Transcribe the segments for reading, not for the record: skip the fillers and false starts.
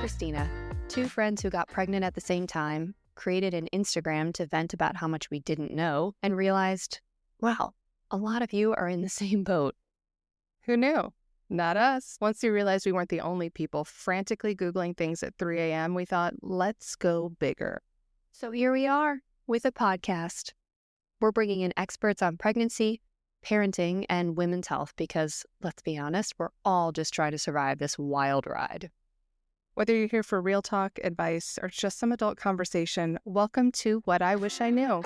Christina, two friends who got pregnant at the same time, created an Instagram to vent about how much we didn't know, and realized, wow, a lot of you are in the same boat. Who knew? Not us. Once we realized we weren't the only people frantically Googling things at 3 a.m., we thought, let's go bigger. So here we are with a podcast. We're bringing in experts on pregnancy, parenting, and women's health because, let's be honest, we're all just trying to survive this wild ride. Whether you're here for real talk, advice, or just some adult conversation, welcome to What I Wish I Knew.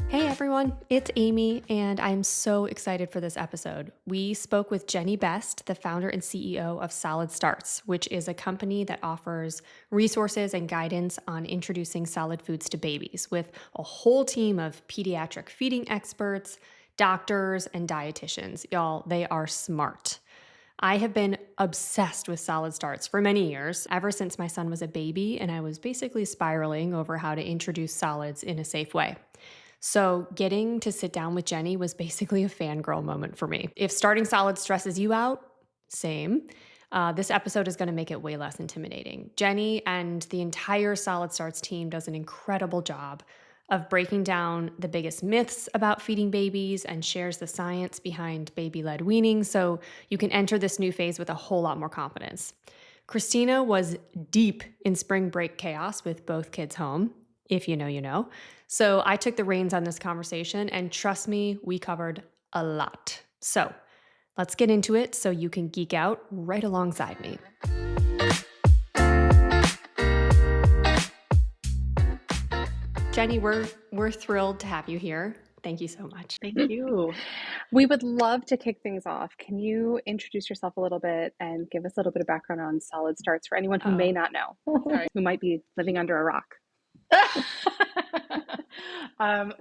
Hey everyone, it's Amy, and I'm so excited for this episode. We spoke with Jenny Best, the founder and CEO of Solid Starts, which is a company that offers resources and guidance on introducing solid foods to babies, with a whole team of pediatric feeding experts, doctors, and dietitians. Y'all, they are smart. I have been obsessed with Solid Starts for many years, ever since my son was a baby, and I was basically spiraling over how to introduce solids in a safe way. So getting to sit down with Jenny was basically a fangirl moment for me. If starting solids stresses you out, same. This episode is going to make it way less intimidating. Jenny and the entire Solid Starts team does an incredible job of breaking down the biggest myths about feeding babies and shares the science behind baby-led weaning so you can enter this new phase with a whole lot more confidence. Christina was deep in spring break chaos with both kids home. If you know, you know. So I took the reins on this conversation, and trust me, we covered a lot. So let's get into it so you can geek out right alongside me. Jenny, we're thrilled to have you here. Thank you so much. Thank you. We would love to kick things off. Can you introduce yourself a little bit and give us a little bit of background on Solid Starts for anyone who may not know, who might be living under a rock?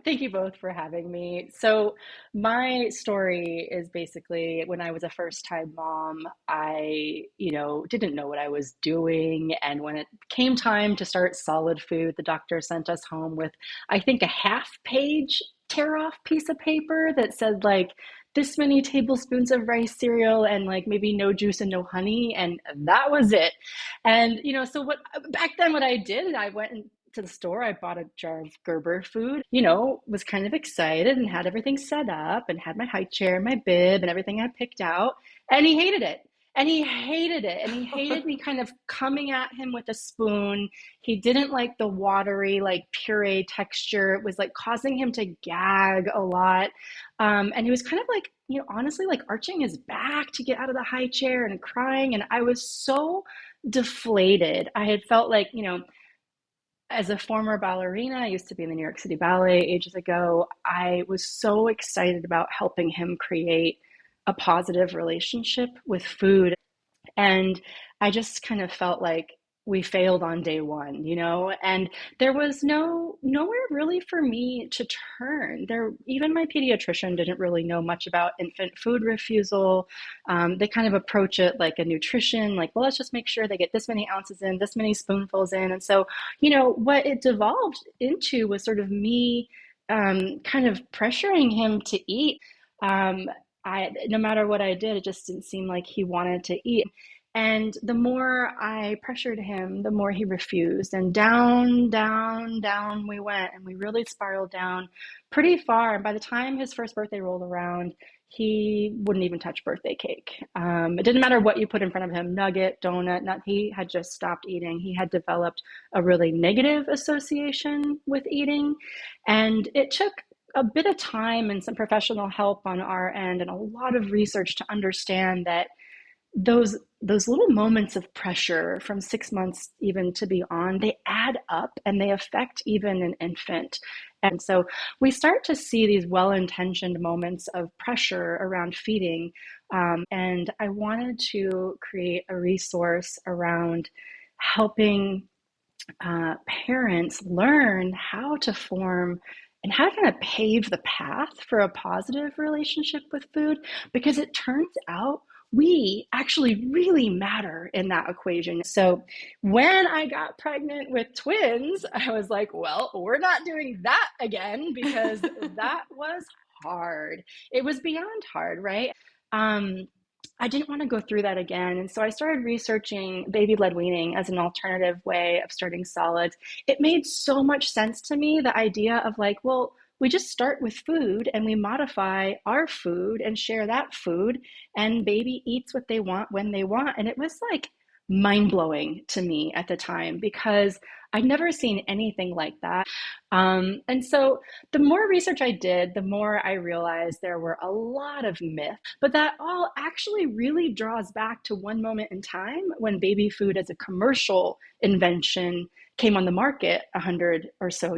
Thank you both for having me. So my story is basically when I was a first-time mom, I, didn't know what I was doing. And when it came time to start Solid Food, the doctor sent us home with, I think, a half-page tear-off piece of paper that said like this many tablespoons of rice cereal and like maybe no juice and no honey. And that was it. And, so back then what I did, I went to the store, I bought a jar of Gerber food, was kind of excited and had everything set up and had my high chair and my bib and everything I picked out. And he hated it. And he hated it. And he hated me kind of coming at him with a spoon. He didn't like the watery, like puree texture. It was like causing him to gag a lot. And he was kind of like, honestly, like arching his back to get out of the high chair and crying. And I was so deflated. I had felt like, as a former ballerina, I used to be in the New York City Ballet ages ago. I was so excited about helping him create a positive relationship with food. And I just kind of felt like we failed on day one, and there was nowhere really for me to turn. Even my pediatrician didn't really know much about infant food refusal. They kind of approach it like a nutrition, like, well, let's just make sure they get this many ounces in, this many spoonfuls in. And so, what it devolved into was sort of me kind of pressuring him to eat. No matter what I did, it just didn't seem like he wanted to eat. And the more I pressured him, the more he refused. And down, down, down we went. And we really spiraled down pretty far. And by the time his first birthday rolled around, he wouldn't even touch birthday cake. It didn't matter what you put in front of him, nugget, donut, he had just stopped eating. He had developed a really negative association with eating. And it took a bit of time and some professional help on our end and a lot of research to understand that those little moments of pressure from 6 months even to beyond, they add up and they affect even an infant. And so we start to see these well-intentioned moments of pressure around feeding. And I wanted to create a resource around helping parents learn how to form and how to kind of pave the path for a positive relationship with food, because it turns out we actually really matter in that equation. So when I got pregnant with twins, I was like, well, we're not doing that again, because that was hard. It was beyond hard, right? I didn't want to go through that again. And so I started researching baby-led weaning as an alternative way of starting solids. It made so much sense to me, the idea of like, well, we just start with food and we modify our food and share that food, and baby eats what they want when they want. And it was like mind-blowing to me at the time because I'd never seen anything like that. And so the more research I did, the more I realized there were a lot of myths, but that all actually really draws back to one moment in time when baby food as a commercial invention came on the market 100 or so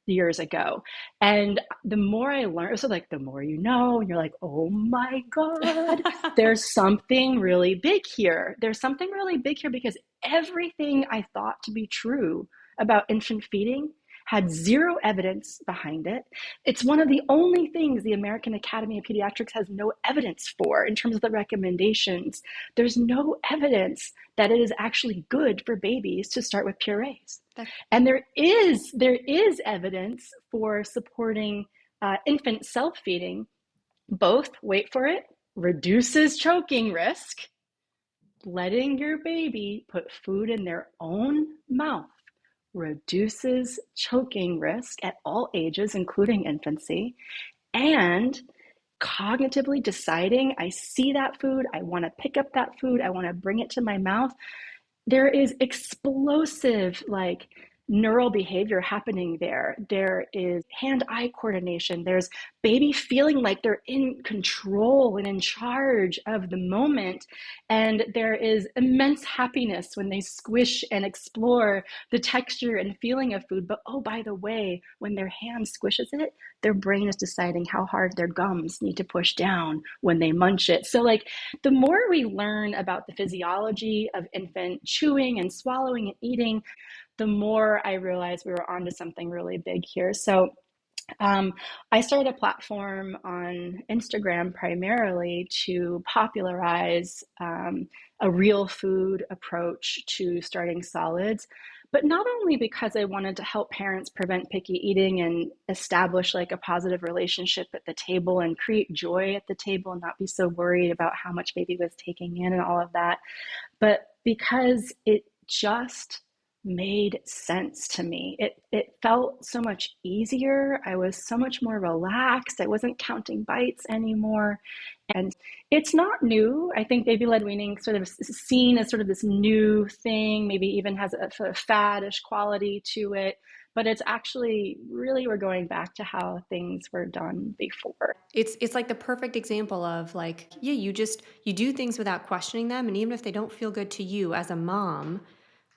years ago. And the more I learned, so like the more you know, and you're like, oh my God, there's something really big here. There's something really big here because everything I thought to be true about infant feeding had zero evidence behind it. It's one of the only things the American Academy of Pediatrics has no evidence for in terms of the recommendations. There's no evidence that it is actually good for babies to start with purees. And there is evidence for supporting infant self-feeding, both, wait for it, reduces choking risk. Letting your baby put food in their own mouth reduces choking risk at all ages, including infancy, and cognitively deciding, I see that food, I want to pick up that food, I want to bring it to my mouth. There is explosive like neural behavior happening there. There is hand-eye coordination. There's baby feeling like they're in control and in charge of the moment. And there is immense happiness when they squish and explore the texture and feeling of food. But oh, by the way, when their hand squishes it, their brain is deciding how hard their gums need to push down when they munch it. So like the more we learn about the physiology of infant chewing and swallowing and eating, the more I realized we were onto something really big here. So I started a platform on Instagram primarily to popularize a real food approach to starting solids, but not only because I wanted to help parents prevent picky eating and establish like a positive relationship at the table and create joy at the table and not be so worried about how much baby was taking in and all of that, but because it just made sense to me. It felt so much easier. I was so much more relaxed. I wasn't counting bites anymore. And it's not new. I think baby-led weaning sort of seen as sort of this new thing, maybe even has a sort of faddish quality to it. But it's actually really, we're going back to how things were done before. It's like the perfect example of like, yeah, you do things without questioning them. And even if they don't feel good to you as a mom,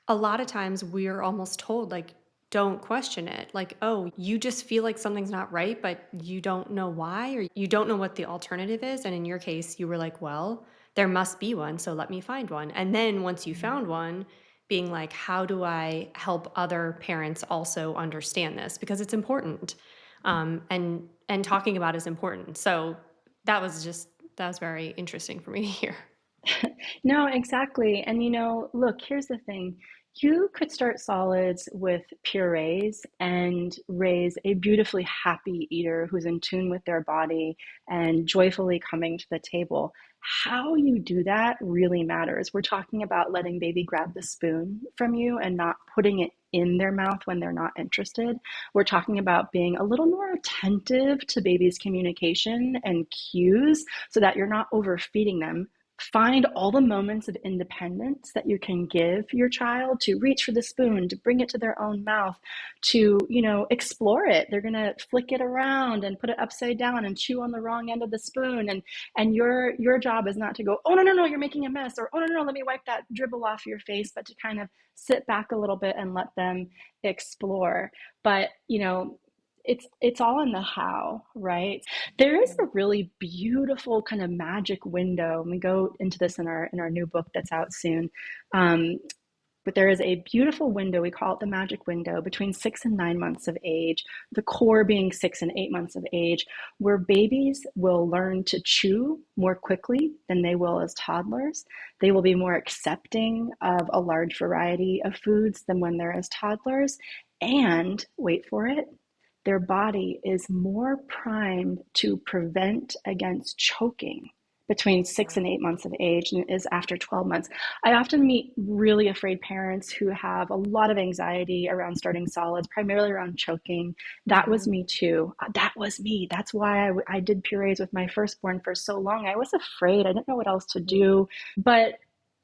a lot of times we're almost told like, don't question it. Like, oh, you just feel like something's not right, but you don't know why, or you don't know what the alternative is. And in your case, you were like, well, there must be one, so let me find one. And then once you found one, being like, how do I help other parents also understand this? Because it's important. And talking about is important. So that was very interesting for me to hear. No, exactly. And look, here's the thing. You could start solids with purees and raise a beautifully happy eater who's in tune with their body and joyfully coming to the table. How you do that really matters. We're talking about letting baby grab the spoon from you and not putting it in their mouth when they're not interested. We're talking about being a little more attentive to baby's communication and cues so that you're not overfeeding them. Find all the moments of independence that you can give your child to reach for the spoon, to bring it to their own mouth, to, explore it. They're going to flick it around and put it upside down and chew on the wrong end of the spoon. And your job is not to go, oh, no, you're making a mess, or, oh, no, let me wipe that dribble off your face, but to kind of sit back a little bit and let them explore. But, it's all in the how, right? There is a really beautiful kind of magic window, and we go into this in our new book that's out soon. But there is a beautiful window, we call it the magic window, between 6 and 9 months of age, the core being 6 and 8 months of age, where babies will learn to chew more quickly than they will as toddlers. They will be more accepting of a large variety of foods than when they're as toddlers. And, wait for it, their body is more primed to prevent against choking between 6 and 8 months of age, and it is after 12 months. I often meet really afraid parents who have a lot of anxiety around starting solids, primarily around choking. That was me too. That was me. That's why I did purees with my firstborn for so long. I was afraid. I didn't know what else to do. But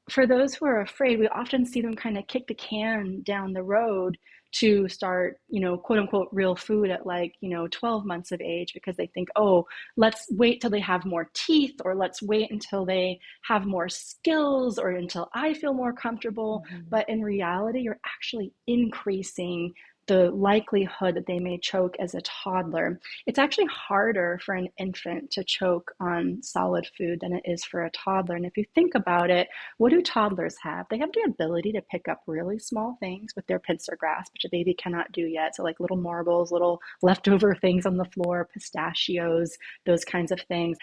for those who are afraid, we often see them kind of kick the can down the road to start, quote unquote, real food at 12 months of age, because they think, oh, let's wait till they have more teeth, or let's wait until they have more skills, or until I feel more comfortable. But in reality, you're actually increasing the likelihood that they may choke as a toddler. It's actually harder for an infant to choke on solid food than it is for a toddler. And if you think about it, what do toddlers have? They have the ability to pick up really small things with their pincer grasp, which a baby cannot do yet. So like little marbles, little leftover things on the floor, pistachios, those kinds of things.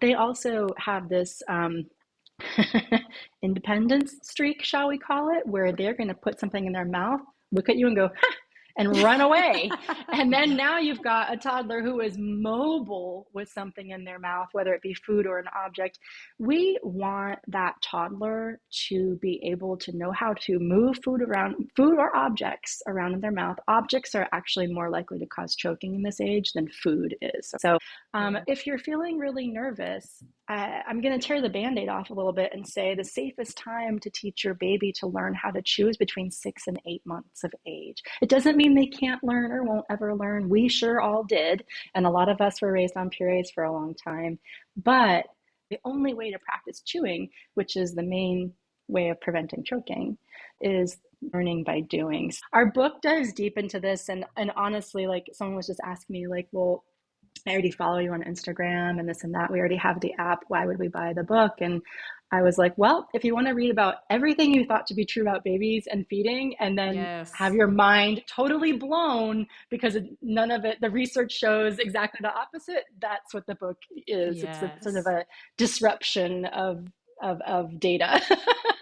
They also have this independence streak, shall we call it, where they're going to put something in their mouth, look at you and go, ha, and run away. And then now you've got a toddler who is mobile with something in their mouth, whether it be food or an object. We want that toddler to be able to know how to move food or objects around in their mouth. Objects are actually more likely to cause choking in this age than food is. So if you're feeling really nervous, I'm going to tear the Band-Aid off a little bit and say the safest time to teach your baby to learn how to chew is between 6 and 8 months of age. It doesn't mean they can't learn or won't ever learn. We sure all did. And a lot of us were raised on purees for a long time. But the only way to practice chewing, which is the main way of preventing choking, is learning by doing. Our book dives deep into this. And honestly, like someone was just asking me, like, well, I already follow you on Instagram and this and that. We already have the app. Why would we buy the book? And I was like, well, if you want to read about everything you thought to be true about babies and feeding, and then have your mind totally blown because none of it, the research shows exactly the opposite, that's what the book is. It's a sort of a disruption of data.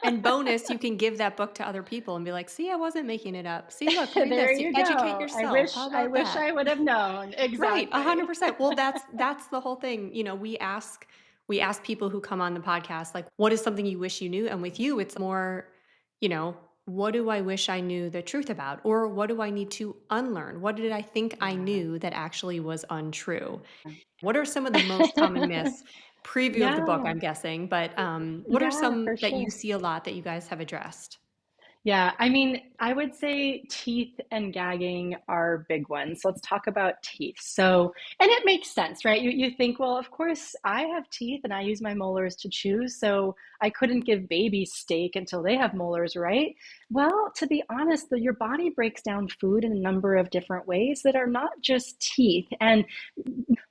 And bonus, you can give that book to other people and be like, see, I wasn't making it up. See, look, read there this. you Educate go. yourself. I wish I would have known. Exactly. Right. 100%. Well, that's the whole thing. We ask people who come on the podcast, like, what is something you wish you knew? And with you, it's more, what do I wish I knew the truth about? Or what do I need to unlearn? What did I think I knew that actually was untrue? What are some of the most common myths? Preview of the book, I'm guessing, but what are some that you see a lot that you guys have addressed? Yeah, I mean, I would say teeth and gagging are big ones. So let's talk about teeth. So, and it makes sense, right? You think, well, of course, I have teeth and I use my molars to chew, so I couldn't give babies steak until they have molars, right? Well, to be honest, your body breaks down food in a number of different ways that are not just teeth. And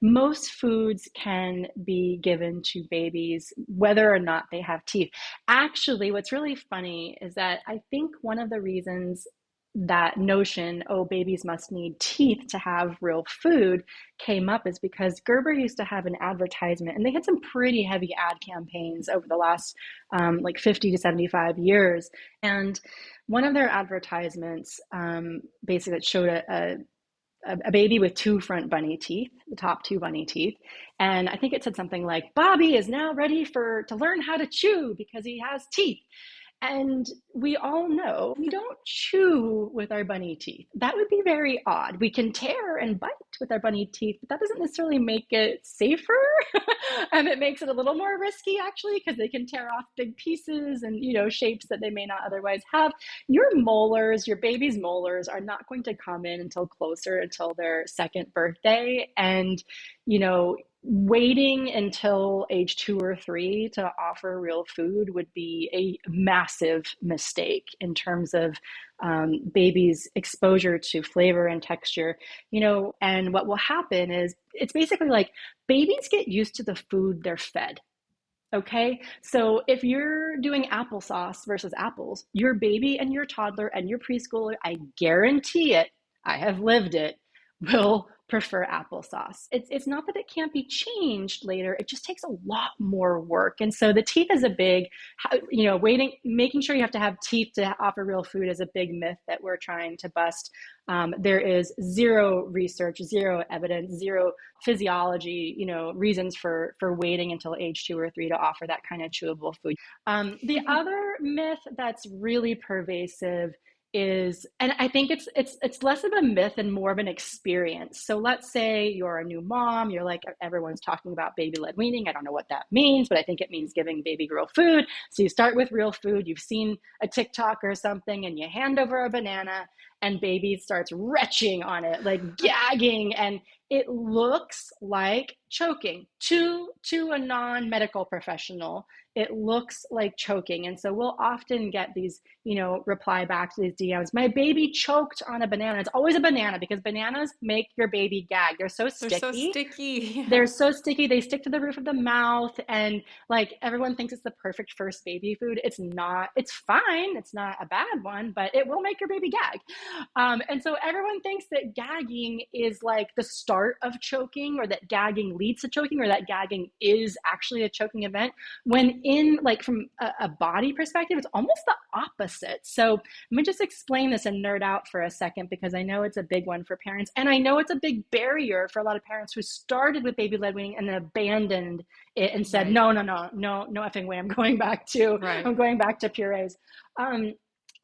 most foods can be given to babies whether or not they have teeth. Actually, what's really funny is that I think one of the reasons that notion, oh, babies must need teeth to have real food, came up is because Gerber used to have an advertisement, and they had some pretty heavy ad campaigns over the last 50 to 75 years. And one of their advertisements basically showed a baby with two front bunny teeth, the top two bunny teeth. And I think it said something like, Bobby is now ready to learn how to chew because he has teeth. And we all know we don't chew with our bunny teeth. That would be very odd. We can tear and bite with our bunny teeth, but that doesn't necessarily make it safer. And it makes it a little more risky, actually, because they can tear off big pieces and, shapes that they may not otherwise have. Your baby's molars are not going to come in until their second birthday. And, waiting until age 2 or 3 to offer real food would be a massive mistake in terms of babies' exposure to flavor and texture, and what will happen is it's basically like babies get used to the food they're fed. Okay, so if you're doing applesauce versus apples, your baby and your toddler and your preschooler, I guarantee it, I have lived it, will prefer applesauce. It's not that it can't be changed later. It just takes a lot more work. And so the teeth is a big, making sure you have to have teeth to offer real food is a big myth that we're trying to bust. There is zero research, zero evidence, zero physiology, reasons for waiting until age 2 or 3 to offer that kind of chewable food. The other myth that's really pervasive is, and I think it's less of a myth and more of an experience. So let's say you're a new mom, you're like, everyone's talking about baby-led weaning. I don't know what that means, but I think it means giving baby real food. So you start with real food, you've seen a TikTok or something, and you hand over a banana and baby starts retching on it, like gagging, and it looks like choking to a non-medical professional. It looks like choking. And so we'll often get these, reply back to these DMs. My baby choked on a banana. It's always a banana because bananas make your baby gag. They're so sticky. They're so sticky. Yeah. They're so sticky. They stick to the roof of the mouth. And like everyone thinks it's the perfect first baby food. It's not. It's fine. It's not a bad one, but it will make your baby gag. And so everyone thinks that gagging is like the start of choking, or that gagging leads to choking, or that gagging is actually a choking event, when in like from a body perspective, it's almost the opposite. So let me just explain this and nerd out for a second, because I know it's a big one for parents. And I know it's a big barrier for a lot of parents who started with baby-led weaning and then abandoned it and said, no effing way. I'm going back to purees.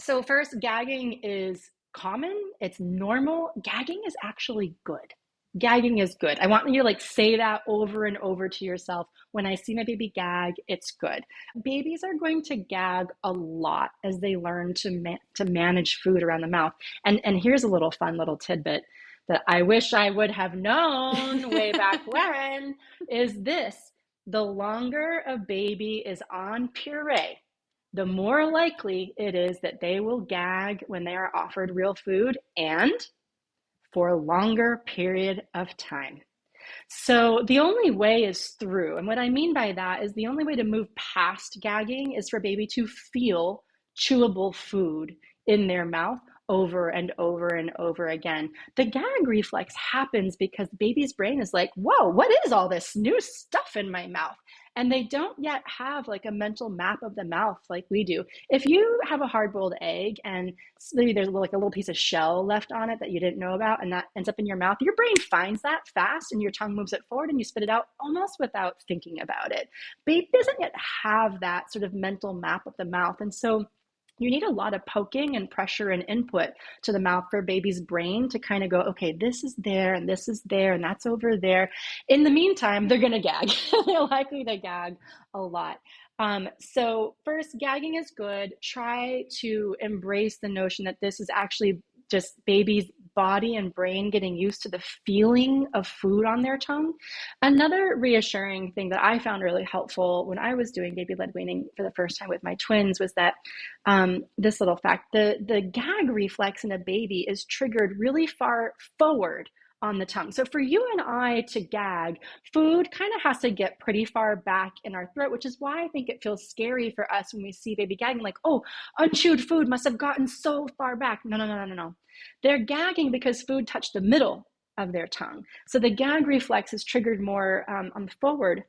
So first, gagging is common. It's normal. Gagging is actually good. Gagging is good. I want you to like say that over and over to yourself. When I see my baby gag, it's good. Babies are going to gag a lot as they learn to manage food around the mouth. And here's a little fun little tidbit that I wish I would have known way back when is this: the longer a baby is on puree, the more likely it is that they will gag when they are offered real food, and for a longer period of time. So the only way is through. And what I mean by that is the only way to move past gagging is for baby to feel chewable food in their mouth over and over and over again. The gag reflex happens because the baby's brain is like, whoa, what is all this new stuff in my mouth? And they don't yet have like a mental map of the mouth like we do. If you have a hard-boiled egg and maybe there's like a little piece of shell left on it that you didn't know about, and that ends up in your mouth, your brain finds that fast and your tongue moves it forward and you spit it out almost without thinking about it. Baby doesn't yet have that sort of mental map of the mouth. And so you need a lot of poking and pressure and input to the mouth for baby's brain to kind of go, okay, this is there and this is there and that's over there. In the meantime, they're going to gag. They're likely to gag a lot. So first, gagging is good. Try to embrace the notion that this is actually just baby's body and brain getting used to the feeling of food on their tongue. Another reassuring thing that I found really helpful when I was doing baby-led weaning for the first time with my twins was that this little fact, the gag reflex in a baby is triggered really far forward on the tongue. So for you and I to gag, food kind of has to get pretty far back in our throat, which is why I think it feels scary for us when we see baby gagging, like, oh, unchewed food must have gotten so far back. No. They're gagging because food touched the middle of their tongue. So the gag reflex is triggered more on the forward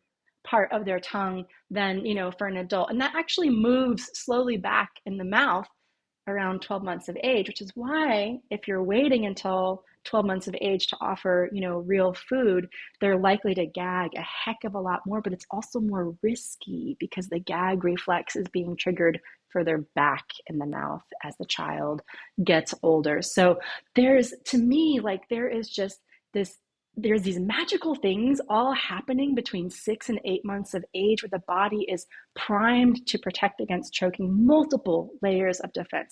part of their tongue than, for an adult. And that actually moves slowly back in the mouth around 12 months of age, which is why if you're waiting until 12 months of age to offer, real food, they're likely to gag a heck of a lot more, but it's also more risky because the gag reflex is being triggered further back in the mouth as the child gets older. So there's these magical things all happening between 6 and 8 months of age where the body is primed to protect against choking, multiple layers of defense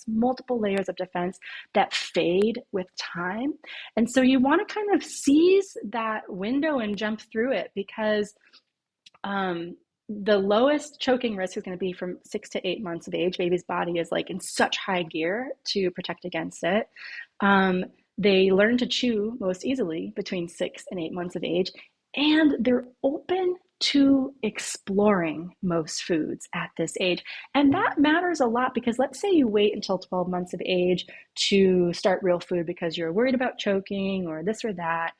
that fade with time. And so you want to kind of seize that window and jump through it, because the lowest choking risk is going to be from 6 to 8 months of age. Baby's body is like in such high gear to protect against it. They learn to chew most easily between 6 and 8 months of age, and they're open to exploring most foods at this age. And that matters a lot, because let's say you wait until 12 months of age to start real food because you're worried about choking or this or that.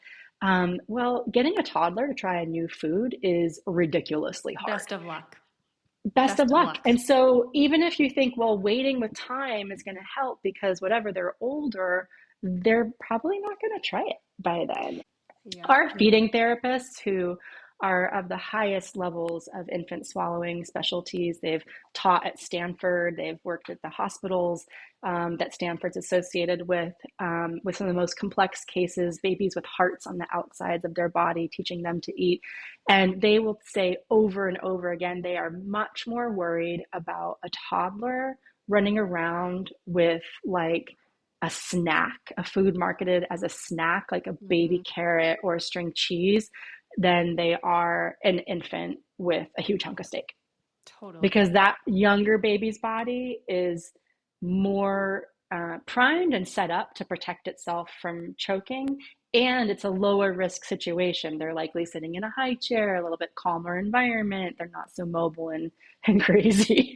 Well, getting a toddler to try a new food is ridiculously hard. Best of luck. Best of Best of luck. luck. And so even if you think, well, waiting with time is going to help because whatever, they're older, they're probably not going to try it by then. Yeah. Our feeding therapists, who are of the highest levels of infant swallowing specialties, they've taught at Stanford, they've worked at the hospitals that Stanford's associated with some of the most complex cases, babies with hearts on the outsides of their body, teaching them to eat. And they will say over and over again, they are much more worried about a toddler running around with like a snack, a food marketed as a snack, like a baby carrot or a string cheese, than they are an infant with a huge hunk of steak. Totally. Because that younger baby's body is more primed and set up to protect itself from choking. And it's a lower risk situation. They're likely sitting in a high chair, a little bit calmer environment. They're not so mobile and crazy.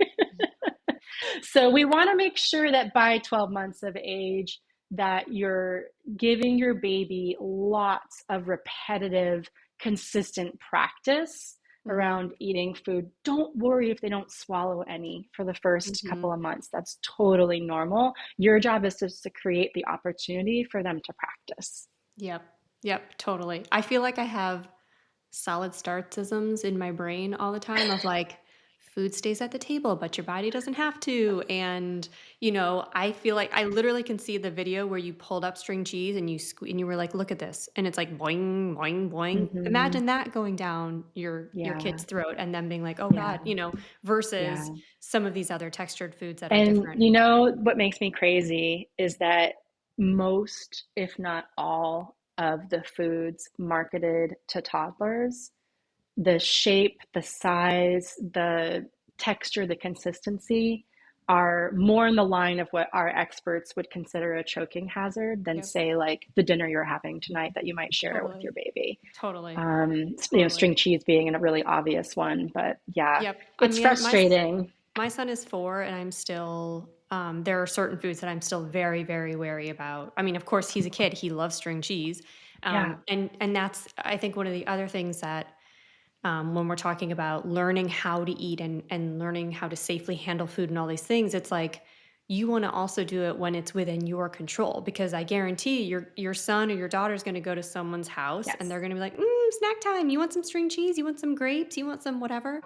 So we want to make sure that by 12 months of age that you're giving your baby lots of repetitive, consistent practice around eating food. Don't worry if they don't swallow any for the first couple of months. That's totally normal. Your job is just to create the opportunity for them to practice. Yep, totally. I feel like I have solid startsisms in my brain all the time of like, food stays at the table, but your body doesn't have to. And, I feel like I literally can see the video where you pulled up string cheese and and you were like, look at this. And it's like boing, boing, boing. Mm-hmm. Imagine that going down your Yeah. kid's throat and them being like, oh Yeah. God, versus Yeah. some of these other textured foods that are And different. what makes me crazy is that most, if not all, of the foods marketed to toddlers, the shape, the size, the texture, the consistency are more in the line of what our experts would consider a choking hazard than, say, like the dinner you're having tonight that you might share with your baby. Totally. String cheese being a really obvious one, but yeah, Yep. it's frustrating. My son is 4 and I'm still, there are certain foods that I'm still very, very wary about. I mean, of course, he's a kid. He loves string cheese. Yeah. And that's, I think, one of the other things that when we're talking about learning how to eat and learning how to safely handle food and all these things, it's like you want to also do it when it's within your control, because I guarantee your son or your daughter is going to go to someone's house and they're going to be like, snack time. You want some string cheese? You want some grapes? You want some whatever?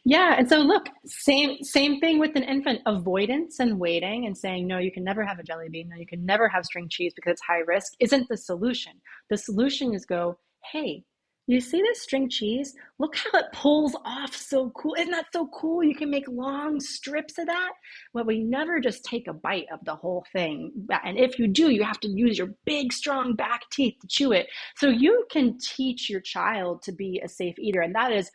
Yeah, and so look, same thing with an infant. Avoidance and waiting and saying, no, you can never have a jelly bean, no, you can never have string cheese because it's high risk, isn't the solution. The solution is go, hey, you see this string cheese? Look how it pulls off so cool. Isn't that so cool? You can make long strips of that. Well, we never just take a bite of the whole thing. And if you do, you have to use your big, strong back teeth to chew it. So you can teach your child to be a safe eater. And that is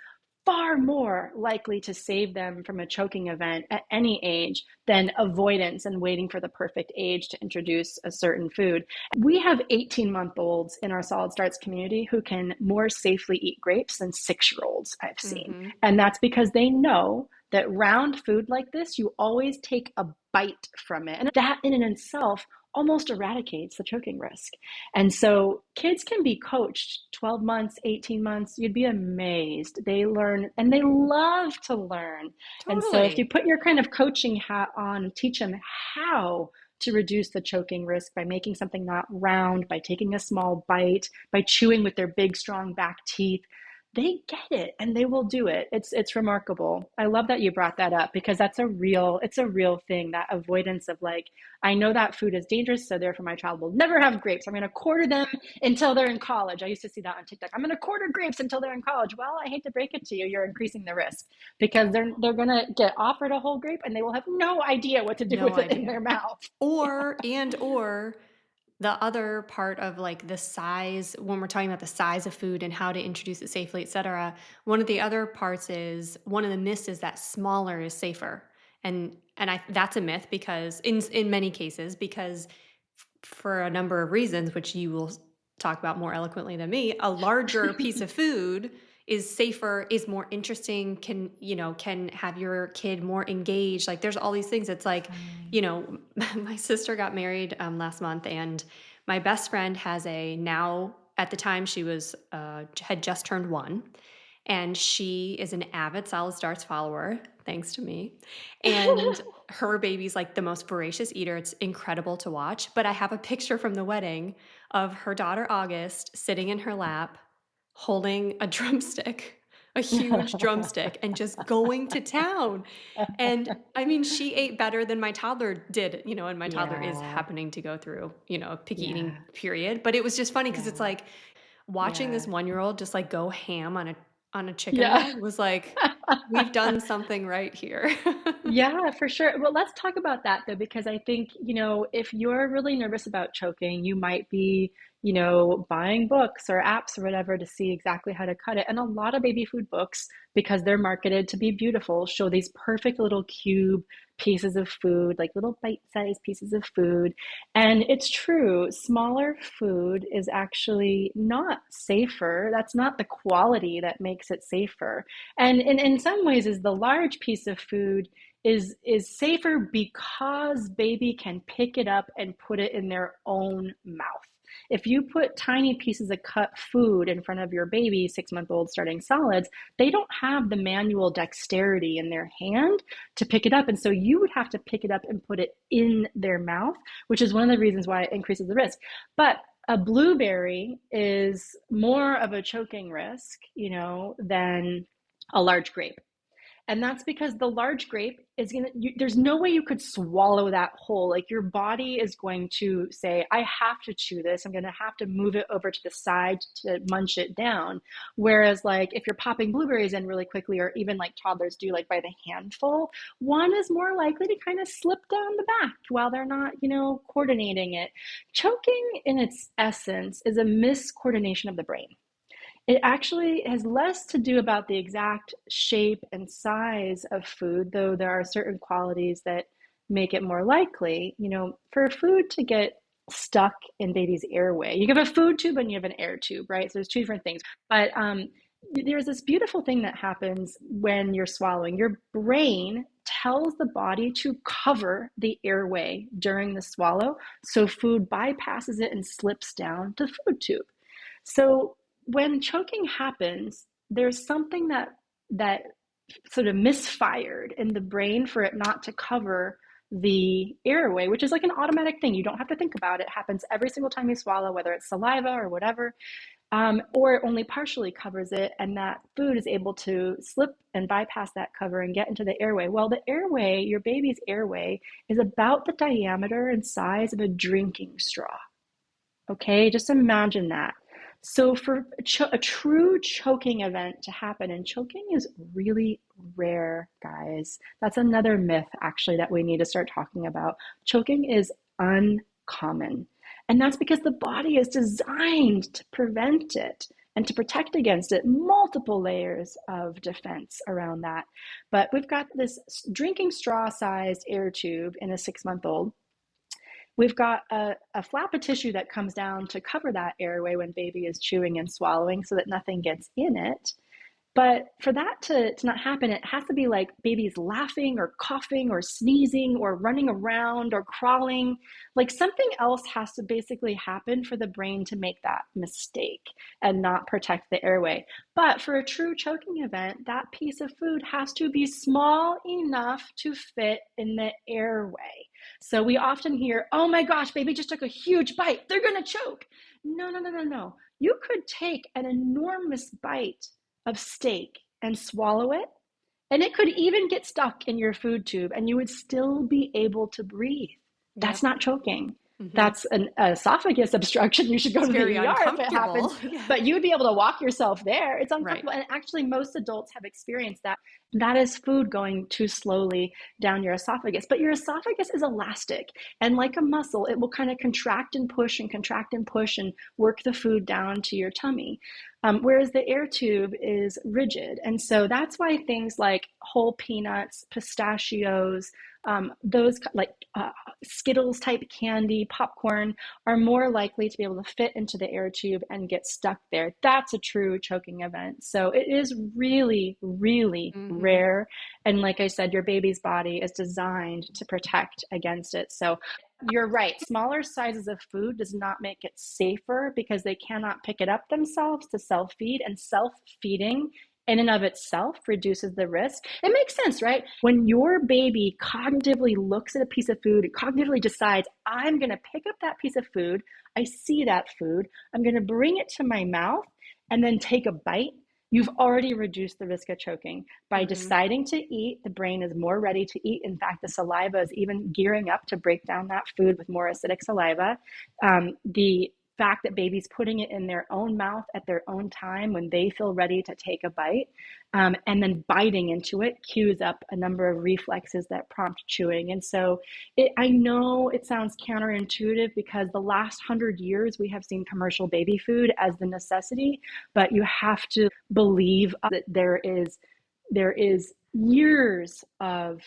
far more likely to save them from a choking event at any age than avoidance and waiting for the perfect age to introduce a certain food. We have 18-month-olds in our Solid Starts community who can more safely eat grapes than 6-year-olds I've seen. And that's because they know that round food like this, you always take a bite from it. And that in and itself almost eradicates the choking risk. And so kids can be coached 12 months, 18 months. You'd be amazed. They learn and they love to learn. Totally. And so if you put your kind of coaching hat on, teach them how to reduce the choking risk by making something not round, by taking a small bite, by chewing with their big, strong back teeth, they get it and they will do it. It's remarkable. I love that you brought that up because it's a real thing, that avoidance of like, I know that food is dangerous, so therefore my child will never have grapes. I'm going to quarter them until they're in college. I used to see that on TikTok. I'm going to quarter grapes until they're in college. Well, I hate to break it to you, you're increasing the risk because they're going to get offered a whole grape and they will have no idea what to do with it in their mouth. Or the other part of like the size, when we're talking about the size of food and how to introduce it safely, et cetera, one of the other parts is, one of the myths is that smaller is safer. And that's a myth because in many cases, because for a number of reasons, which you will talk about more eloquently than me, a larger piece of food is safer, is more interesting, can have your kid more engaged. Like there's all these things. It's like, my sister got married last month and my best friend has a now at the time she was had just turned 1, and she is an avid Solid Starts follower, thanks to me. And her baby's like the most voracious eater. It's incredible to watch. But I have a picture from the wedding of her daughter August sitting in her lap, holding a drumstick, a huge drumstick, and just going to town. And I mean, she ate better than my toddler did, and my toddler is Yeah. happening to go through, a picky Yeah. eating period. But it was just funny because Yeah. it's like watching this Yeah. 1-year-old just like go ham on a chicken Yeah. leg was like, we've done something right here. Yeah, for sure. Well, let's talk about that though, because I think, if you're really nervous about choking, you might be, buying books or apps or whatever to see exactly how to cut it. And a lot of baby food books, because they're marketed to be beautiful, show these perfect little cube pieces of food, like little bite-sized pieces of food. And it's true, smaller food is actually not safer. That's not the quality that makes it safer. And in some ways is the large piece of food is safer because baby can pick it up and put it in their own mouth. If you put tiny pieces of cut food in front of your baby, 6-month-old starting solids, they don't have the manual dexterity in their hand to pick it up. And so you would have to pick it up and put it in their mouth, which is one of the reasons why it increases the risk. But a blueberry is more of a choking risk, than a large grape. And that's because the large grape is there's no way you could swallow that whole. Like your body is going to say, I have to chew this. I'm going to have to move it over to the side to munch it down. Whereas like if you're popping blueberries in really quickly, or even like toddlers do, like by the handful, one is more likely to kind of slip down the back while they're not, coordinating it. Choking in its essence is a miscoordination of the brain. It actually has less to do about the exact shape and size of food, though there are certain qualities that make it more likely, for food to get stuck in baby's airway. You have a food tube and you have an air tube, right? So there's two different things. But there's this beautiful thing that happens when you're swallowing. Your brain tells the body to cover the airway during the swallow, so food bypasses it and slips down the food tube. So when choking happens, there's something that sort of misfired in the brain for it not to cover the airway, which is like an automatic thing. You don't have to think about it. It happens every single time you swallow, whether it's saliva or whatever, or it only partially covers it, and that food is able to slip and bypass that cover and get into the airway. Well, the airway, your baby's airway, is about the diameter and size of a drinking straw. Okay, just imagine that. So for a true choking event to happen, and choking is really rare, guys. That's another myth, actually, that we need to start talking about. Choking is uncommon. And that's because the body is designed to prevent it and to protect against it. Multiple layers of defense around that. But we've got this drinking straw-sized air tube in a 6-month-old. We've got a flap of tissue that comes down to cover that airway when baby is chewing and swallowing so that nothing gets in it. But for that to not happen, it has to be like baby's laughing or coughing or sneezing or running around or crawling. Like something else has to basically happen for the brain to make that mistake and not protect the airway. But for a true choking event, that piece of food has to be small enough to fit in the airway. So we often hear, oh my gosh, baby just took a huge bite. They're going to choke. No. You could take an enormous bite of steak and swallow it, and it could even get stuck in your food tube and you would still be able to breathe. That's not choking. Mm-hmm. That's an esophagus obstruction. You should go to the ER if it happens. Yeah. But you would be able to walk yourself there. It's uncomfortable. Right. And actually, most adults have experienced that. That is food going too slowly down your esophagus. But your esophagus is elastic. And like a muscle, it will kind of contract and push and contract and push and work the food down to your tummy. Whereas the air tube is rigid. And so that's why things like whole peanuts, pistachios, those like Skittles type candy, popcorn are more likely to be able to fit into the air tube and get stuck there. That's a true choking event. So it is really, really rare. And like I said, your baby's body is designed to protect against it. So you're right. Smaller sizes of food does not make it safer because they cannot pick it up themselves to self-feed, and self-feeding in and of itself reduces the risk. It makes sense, right? When your baby cognitively looks at a piece of food, it cognitively decides, I'm going to pick up that piece of food. I see that food. I'm going to bring it to my mouth and then take a bite. You've already reduced the risk of choking. By deciding to eat, the brain is more ready to eat. In fact, the saliva is even gearing up to break down that food with more acidic saliva. The fact that babies putting it in their own mouth at their own time when they feel ready to take a bite, and then biting into it cues up a number of reflexes that prompt chewing. And so I know it sounds counterintuitive because the last 100 years we have seen commercial baby food as the necessity, but you have to believe that there is years of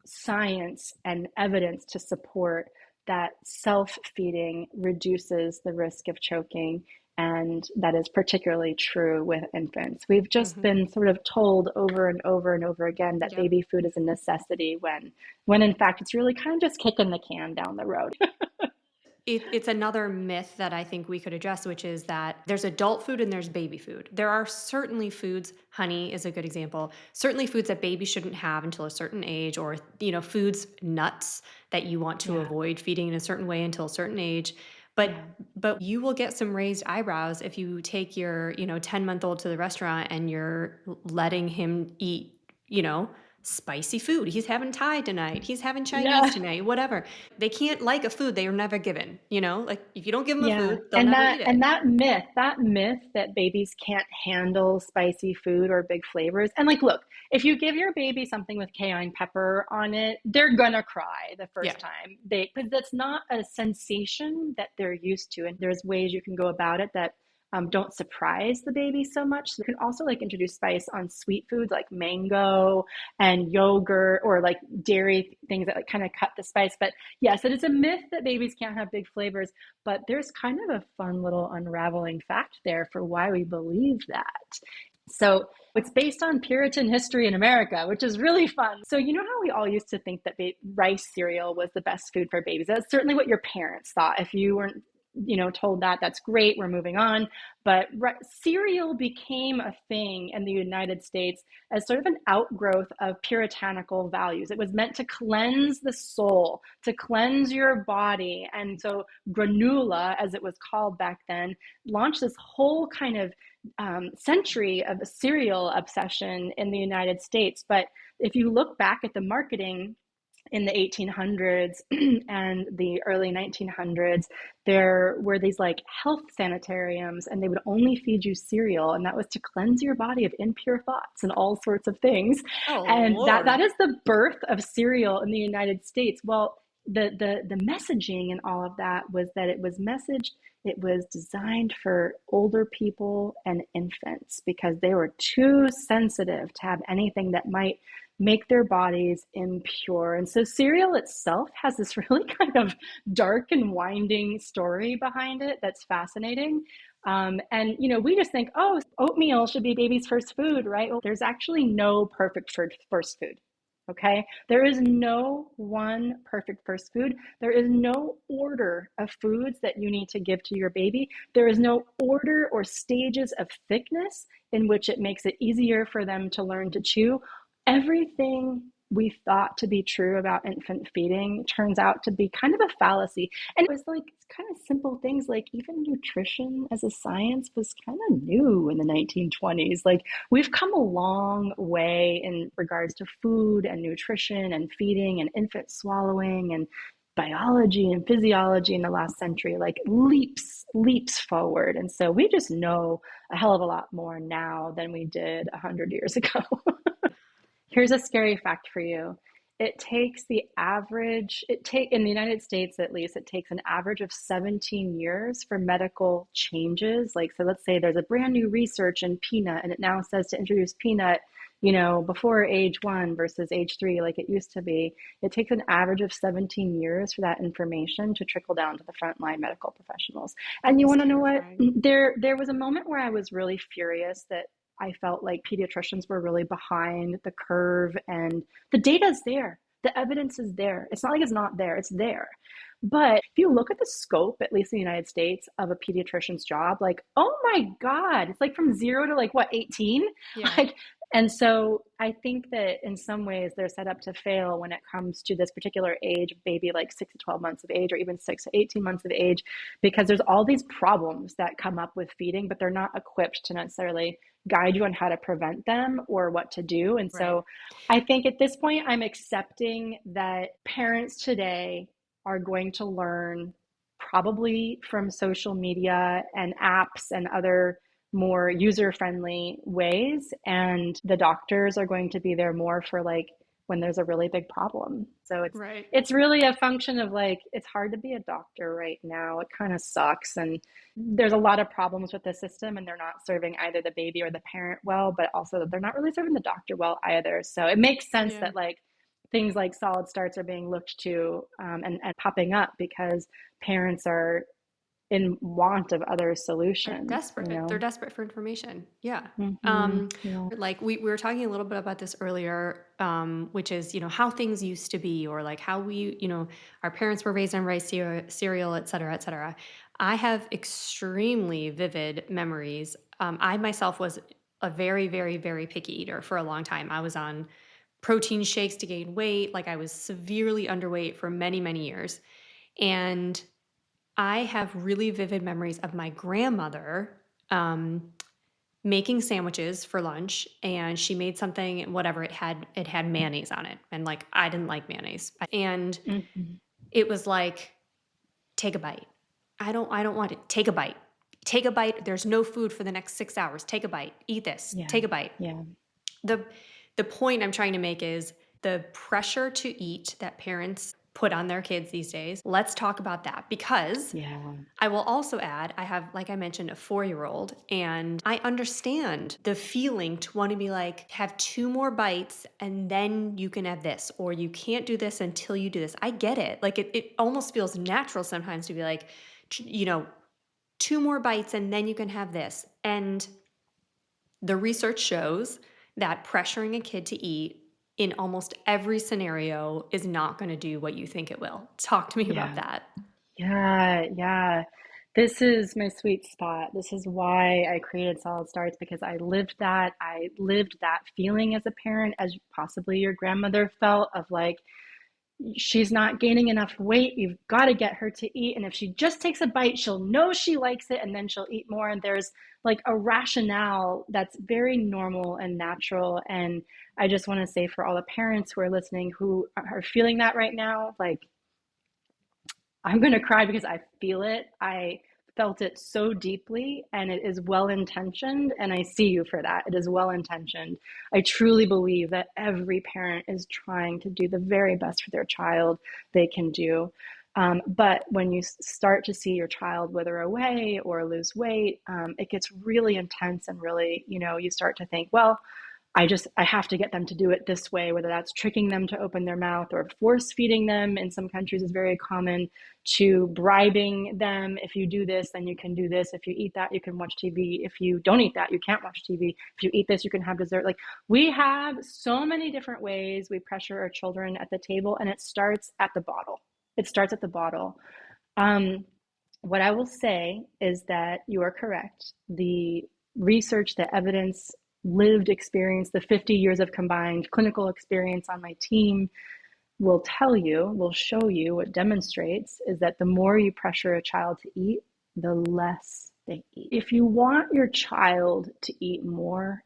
science and evidence to support that self-feeding reduces the risk of choking, and that is particularly true with infants. We've just been sort of told over and over and over again that baby food is a necessity when in fact it's really kind of just kicking the can down the road. It's another myth that I think we could address, which is that there's adult food and there's baby food. There are certainly foods, honey is a good example, certainly foods that babies shouldn't have until a certain age, or, foods, nuts that you want to avoid feeding in a certain way until a certain age. But you will get some raised eyebrows if you take your, 10-month-old to the restaurant and you're letting him eat, spicy food. He's having Thai tonight. He's having Chinese tonight, whatever. They can't like a food they were never given, like if you don't give them a food, they'll never eat it. And that myth that babies can't handle spicy food or big flavors. And look, if you give your baby something with cayenne pepper on it, they're gonna cry the first time. Because that's not a sensation that they're used to. And there's ways you can go about it that don't surprise the baby so much. So you can also introduce spice on sweet foods like mango and yogurt, or dairy things that kind of cut the spice. But yes, it is a myth that babies can't have big flavors, but there's kind of a fun little unraveling fact there for why we believe that. So it's based on Puritan history in America, which is really fun. So you know how we all used to think that rice cereal was the best food for babies? That's certainly what your parents thought. If you weren't told that, that's great, we're moving on. But cereal became a thing in the United States as sort of an outgrowth of puritanical values. It was meant to cleanse the soul, to cleanse your body. And so granola, as it was called back then, launched this whole kind of century of a cereal obsession in the United States. But if you look back at the marketing in the 1800s and the early 1900s, there were these health sanitariums, and they would only feed you cereal, and that was to cleanse your body of impure thoughts and all sorts of things. And that is the birth of cereal in the United States. Well, the messaging and all of that was that it was designed for older people and infants because they were too sensitive to have anything that might make their bodies impure. And so cereal itself has this really kind of dark and winding story behind it that's fascinating. And we just think, oh, oatmeal should be baby's first food, right? Well, there's actually no perfect first food. Okay, there is no one perfect first food. There is no order of foods that you need to give to your baby. There is no order or stages of thickness in which it makes it easier for them to learn to chew. Everything we thought to be true about infant feeding turns out to be kind of a fallacy. And it was kind of simple things, even nutrition as a science was kind of new in the 1920s. We've come a long way in regards to food and nutrition and feeding and infant swallowing and biology and physiology in the last century, leaps forward. And so we just know a hell of a lot more now than we did 100 years ago. Here's a scary fact for you. It takes in the United States, at least, it takes an average of 17 years for medical changes. So let's say there's a brand new research in peanut, and it now says to introduce peanut, before age 1 versus age 3, like it used to be. It takes an average of 17 years for that information to trickle down to the frontline medical professionals. And you want to know what? There was a moment where I was really furious that I felt like pediatricians were really behind the curve, and the data is there. The evidence is there. It's not like it's not there. It's there. But if you look at the scope, at least in the United States, of a pediatrician's job, like, oh my God, it's like from 0 to like what, 18? Yeah. Like, and so I think that in some ways they're set up to fail when it comes to this particular age, maybe like 6 to 12 months of age, or even 6 to 18 months of age, because there's all these problems that come up with feeding, but they're not equipped to necessarily guide you on how to prevent them or what to do. And so I think at this point, I'm accepting that parents today are going to learn probably from social media and apps and other more user-friendly ways, and the doctors are going to be there more for like when there's a really big problem. So it's really a function of like, it's hard to be a doctor right now. It kind of sucks, and there's a lot of problems with the system, and they're not serving either the baby or the parent well, but also they're not really serving the doctor well either. So it makes sense that like things like solid starts are being looked to and popping up because parents are in want of other solutions. They're desperate. They're desperate for information. Yeah. Yeah. Like we were talking a little bit about this earlier, which is, how things used to be, or like how we, our parents were raised on rice cereal, et cetera, et cetera. I have extremely vivid memories. I myself was a very, very, very picky eater for a long time. I was on protein shakes to gain weight. Like I was severely underweight for many, many years. And I have really vivid memories of my grandmother making sandwiches for lunch, and she made something, whatever, it had mayonnaise on it, and like I didn't like mayonnaise, and it was like, take a bite. I don't want it. Take a bite. Take a bite. There's no food for the next 6 hours. Take a bite. Eat this. Take a bite. Yeah. The point I'm trying to make is the pressure to eat that parents put on their kids these days. Let's talk about that, because I will also add, I have, like I mentioned, a 4-year-old, and I understand the feeling to want to be like, have 2 more bites and then you can have this, or you can't do this until you do this. I get it. Like it almost feels natural sometimes to be like, 2 more bites and then you can have this. And the research shows that pressuring a kid to eat in almost every scenario is not going to do what you think it will. Talk to me about that. Yeah. This is my sweet spot. This is why I created Solid Starts, because I lived that. I lived that feeling as a parent, as possibly your grandmother felt, of like, she's not gaining enough weight. You've got to get her to eat. And if she just takes a bite, she'll know she likes it, and then she'll eat more. And there's like a rationale that's very normal and natural. And I just want to say, for all the parents who are listening who are feeling that right now, like, I'm going to cry because I feel it. I felt it so deeply, and it is well-intentioned, and I see you for that. It is well-intentioned. I truly believe that every parent is trying to do the very best for their child they can do. But when you start to see your child wither away or lose weight, it gets really intense, and really, you start to think, well, I have to get them to do it this way, whether that's tricking them to open their mouth, or force feeding them. In some countries is very common, to bribing them. If you do this, then you can do this. If you eat that, you can watch TV. If you don't eat that, you can't watch TV. If you eat this, you can have dessert. Like, we have so many different ways we pressure our children at the table, and it starts at the bottle. What I will say is that you are correct. The research, the evidence, lived experience, the 50 years of combined clinical experience on my team will show you, what demonstrates is that the more you pressure a child to eat, the less they eat. If you want your child to eat more,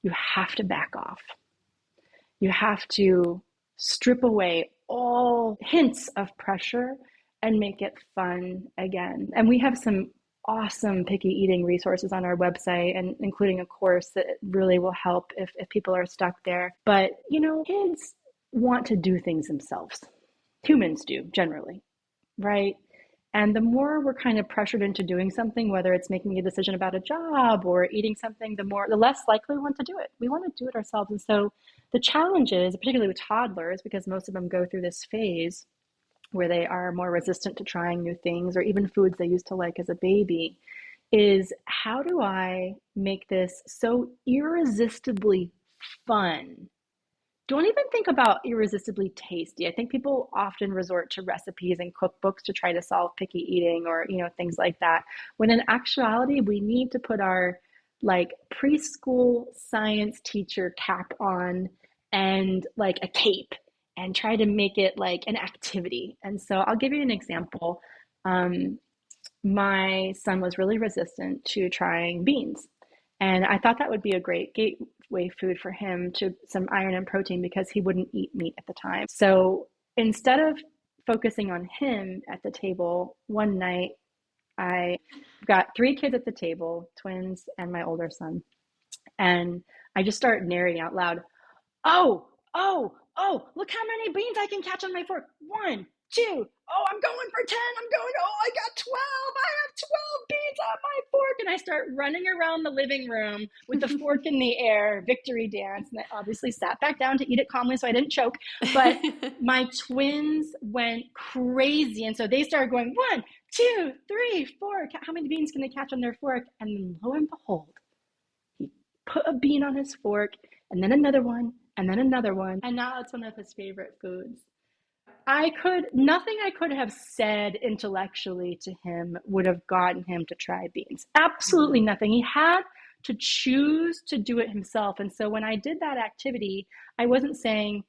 you have to back off. You have to strip away all hints of pressure and make it fun again. And we have some awesome picky eating resources on our website, and including a course that really will help if people are stuck there. But, kids want to do things themselves. Humans do, generally, right? And the more we're kind of pressured into doing something, whether it's making a decision about a job or eating something, the less likely we want to do it. We want to do it ourselves. And so the challenge is, particularly with toddlers, because most of them go through this phase where they are more resistant to trying new things, or even foods they used to like as a baby, is how do I make this so irresistibly fun don't even think about irresistibly tasty. I think people often resort to recipes and cookbooks to try to solve picky eating or, things like that. When in actuality, we need to put our like preschool science teacher cap on and like a cape and try to make it like an activity. And so I'll give you an example. My son was really resistant to trying beans. And I thought that would be a great gateway food for him to some iron and protein because he wouldn't eat meat at the time. So instead of focusing on him at the table, one night I got 3 kids at the table, twins and my older son. And I just started narrating out loud, oh, look how many beans I can catch on my fork. 1, 2, I'm going for 10. I got 12. I have 12 beans on my fork. And I start running around the living room with the fork in the air, victory dance. And I obviously sat back down to eat it calmly so I didn't choke. But my twins went crazy. And so they started going 1, 2, 3, 4. How many beans can they catch on their fork? And then lo and behold, he put a bean on his fork and then another one and then another one. And now it's one of his favorite foods. Nothing I could have said intellectually to him would have gotten him to try beans. Absolutely nothing. He had to choose to do it himself. And so when I did that activity, I wasn't saying,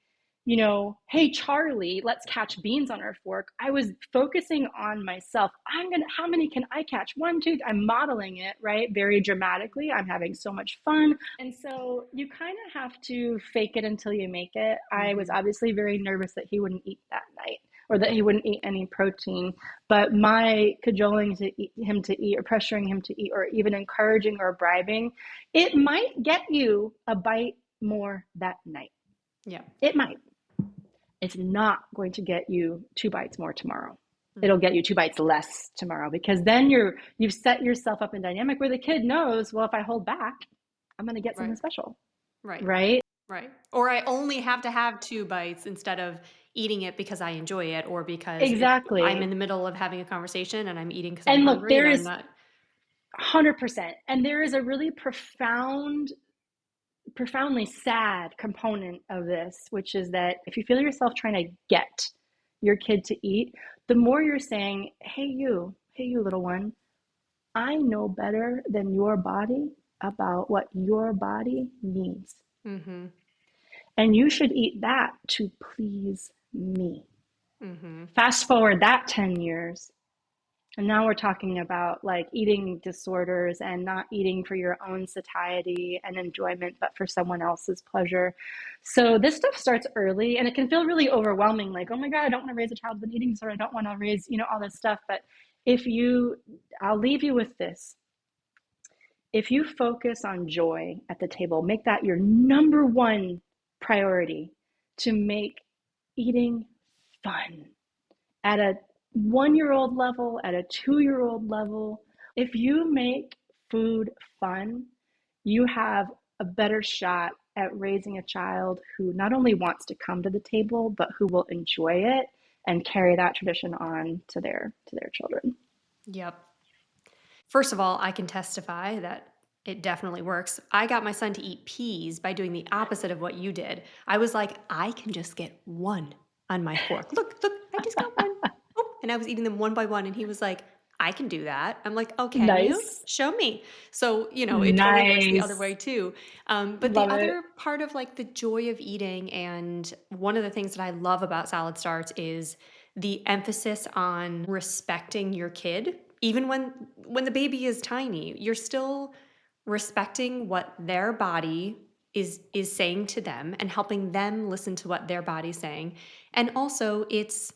hey, Charlie, let's catch beans on our fork. I was focusing on myself. How many can I catch? 1, 2, I'm modeling it, right? Very dramatically. I'm having so much fun. And so you kind of have to fake it until you make it. I was obviously very nervous that he wouldn't eat that night or that he wouldn't eat any protein. But my cajoling him to eat or pressuring him to eat or even encouraging or bribing, it might get you a bite more that night. Yeah. It might. It's not going to get you 2 bites more tomorrow. It'll get you 2 bites less tomorrow because then you've set yourself up in dynamic where the kid knows, well, if I hold back, I'm going to get something special. Right. Or I only have to have 2 bites instead of eating it because I enjoy it or because exactly. I'm in the middle of having a conversation and I'm eating because I'm hungry. There is 100%. And there is a really profoundly sad component of this, which is that if you feel yourself trying to get your kid to eat, the more you're saying, hey you little one, I know better than your body about what your body needs. Mm-hmm. And you should eat that to please me. Mm-hmm. Fast forward that 10 years. And now we're talking about like eating disorders and not eating for your own satiety and enjoyment, but for someone else's pleasure. So this stuff starts early and it can feel really overwhelming. Like, oh my God, I don't want to raise a child with an eating disorder. I don't want to raise, all this stuff. But I'll leave you with this. If you focus on joy at the table, make that your number one priority to make eating fun at a 1-year-old level, at a 2-year-old level. If you make food fun, you have a better shot at raising a child who not only wants to come to the table, but who will enjoy it and carry that tradition on to their children. Yep. First of all, I can testify that it definitely works. I got my son to eat peas by doing the opposite of what you did. I was like, I can just get 1 on my fork. Look, I just got 1. And I was eating them 1 by 1. And he was like, I can do that. I'm like, oh, can you? Show me. So, it totally works the other way too. But the other part of like the joy of eating, and one of the things that I love about Solid Starts is the emphasis on respecting your kid. Even when the baby is tiny, you're still respecting what their body is saying to them and helping them listen to what their body's saying. And also it's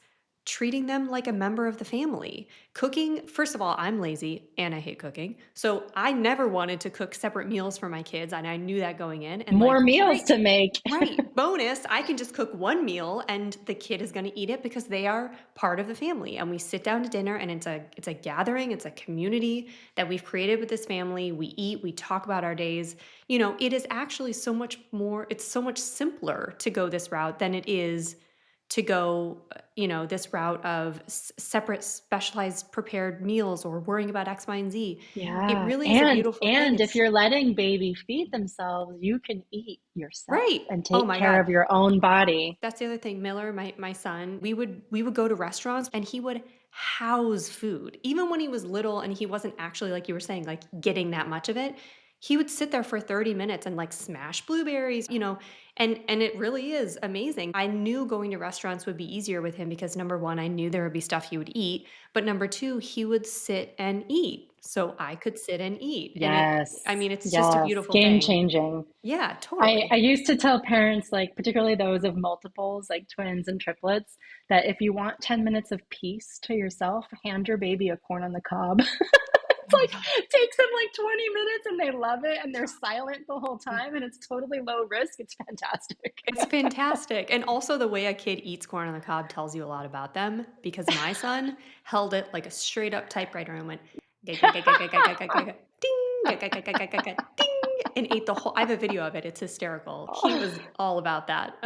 treating them like a member of the family. Cooking, first of all, I'm lazy and I hate cooking. So I never wanted to cook separate meals for my kids, and I knew that going in. And more meals to make. Right. Bonus, I can just cook 1 meal and the kid is going to eat it because they are part of the family. And we sit down to dinner and it's a gathering, it's a community that we've created with this family. We eat, we talk about our days. It is actually so much more, it's so much simpler to go this route than it is to go, this route of separate specialized prepared meals or worrying about X, Y, and Z. It Yeah. really is a beautiful thing. And if you're letting baby feed themselves, you can eat yourself Right. and Oh take my care God. of your own body. That's the other thing. Miller, my son, we would go to restaurants and he would house food. Even when he was little and he wasn't actually, like you were saying, like getting that much of it, he would sit there for 30 minutes and like smash blueberries, and it really is amazing. I knew going to restaurants would be easier with him because number one, I knew there would be stuff he would eat, but number two, he would sit and eat. So I could sit and eat. And Yes. it's just a Yes. beautiful Game thing. changing. Yeah, I totally. used to tell parents, like particularly those of multiples, like twins and triplets, that if you want 10 minutes of peace to yourself, hand your baby a corn on the cob. It's Oh my like God. it takes them like 20 minutes and they love it and they're silent the whole time and it's totally low risk. It's fantastic. It's fantastic. And also the way a kid eats corn on the cob tells you a lot about them because my son held it like a straight up typewriter and went "Ga, ga, ga, ga, ga, ga, ga, ga, ga, ga, ding, ga, ga, ga, ga, ga, ga, ga, ding," and ate the whole. I have a video of it. It's hysterical. He was all about that.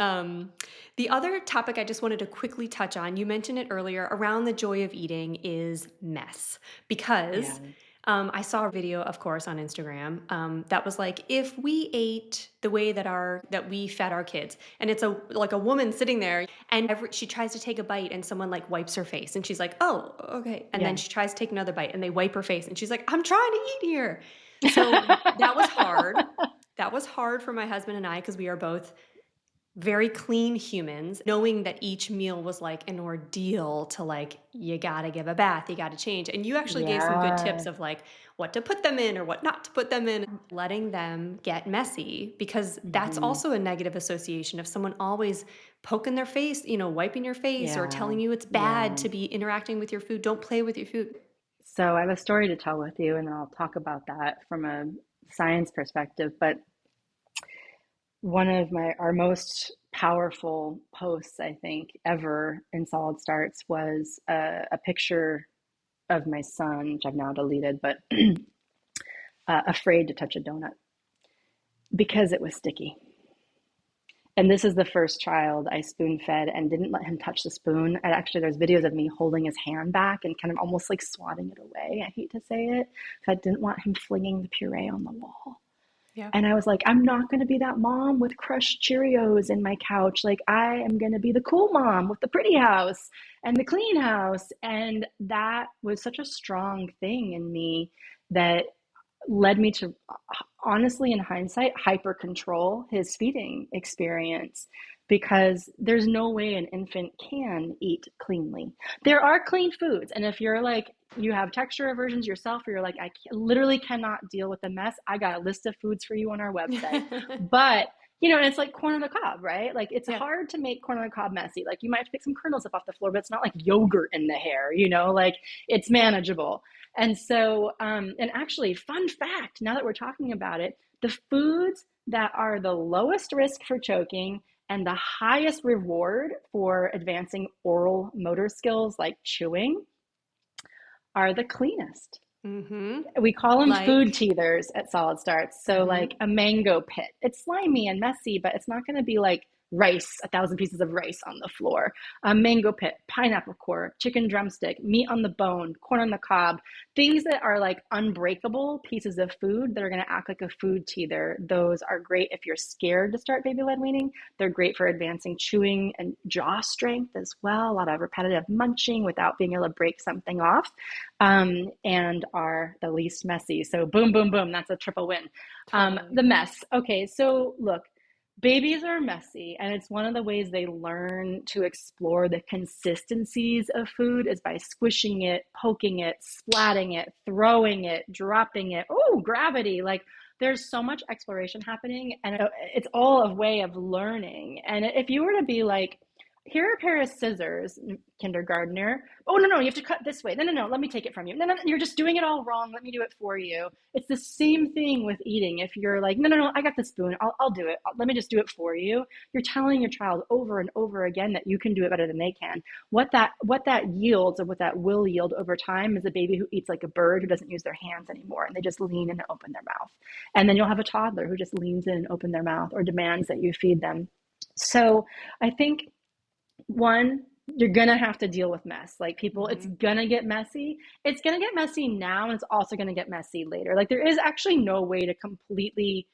The other topic I just wanted to quickly touch on, you mentioned it earlier, around the joy of eating is mess Yeah. because I saw a video, of course, on Instagram that was like, if we ate the way that we fed our kids, and it's like a woman sitting there, and she tries to take a bite, and someone like wipes her face, and she's like, "Oh, okay," and then Yeah. she tries to take another bite, and they wipe her face, and she's like, "I'm trying to eat here." So that was hard. That was hard for my husband and I because we are both very clean humans, knowing that each meal was like an ordeal to like, you gotta give a bath, you gotta change. And you actually gave some good tips Yeah. of like what to put them in or what not to put them in, letting them get messy, because that's Hmm. also a negative association of someone always poking their face, wiping your face or Yeah. telling you it's bad Yeah. to be interacting with your food. Don't play with your food. So I have a story to tell with you, and then I'll talk about that from a science perspective. But one of our most powerful posts, I think, ever in Solid Starts was a picture of my son, which I've now deleted, but afraid to touch a donut because it was sticky. And this is the first child I spoon fed and didn't let him touch the spoon. And actually, there's videos of me holding his hand back and kind of almost like swatting it away. I hate to say it. I didn't want him flinging the puree on the wall. Yeah. And I was like, I'm not going to be that mom with crushed Cheerios in my couch. Like, I am going to be the cool mom with the pretty house and the clean house. And that was such a strong thing in me that led me to, honestly, in hindsight, hyper control his feeding experience, because there's no way an infant can eat cleanly. There are clean foods, and if you're like, you have texture aversions yourself, or you're like, literally cannot deal with the mess, I got a list of foods for you on our website. But and it's like corn on the cob, right? Like, it's hard to make corn on the cob messy. Like, you might have to pick some kernels up off the floor, but it's not like yogurt in the hair, like, it's manageable. And so, and actually, fun fact, now that we're talking about it, the foods that are the lowest risk for choking and the highest reward for advancing oral motor skills like chewing are the cleanest. Mm-hmm. We call them food Like, teethers at Solid Starts. So, like a mango pit, it's slimy and messy, but it's not going to be like rice, 1,000 pieces of rice on the floor. A mango pit, pineapple core, chicken drumstick, meat on the bone, corn on the cob, things that are like unbreakable pieces of food that are going to act like a food teether. Those are great if you're scared to start baby-led weaning. They're great for advancing chewing and jaw strength as well. A lot of repetitive munching without being able to break something off, and are the least messy. So boom, boom, boom. That's a triple win. totally. The mess. Okay, so look, babies are messy, and it's one of the ways they learn to explore the consistencies of food is by squishing it, poking it, splatting it, throwing it, dropping it. Oh, gravity. Like, there's so much exploration happening, and it's all a way of learning. And if you were to be like, here are a pair of scissors, kindergartner. Oh, no, you have to cut this way. No, let me take it from you. No, you're just doing it all wrong. Let me do it for you. It's the same thing with eating. If you're like, no, I got the spoon. I'll do it. Let me just do it for you. You're telling your child over and over again that you can do it better than they can. What that yields, or what that will yield over time, is a baby who eats like a bird, who doesn't use their hands anymore, and they just lean in and open their mouth. And then you'll have a toddler who just leans in and open their mouth or demands that you feed them. So I think One, you're gonna have to deal with mess. Like people, it's Mm-hmm. gonna get messy. It's gonna get messy now, and it's also gonna get messy later. Like there is actually no way to completely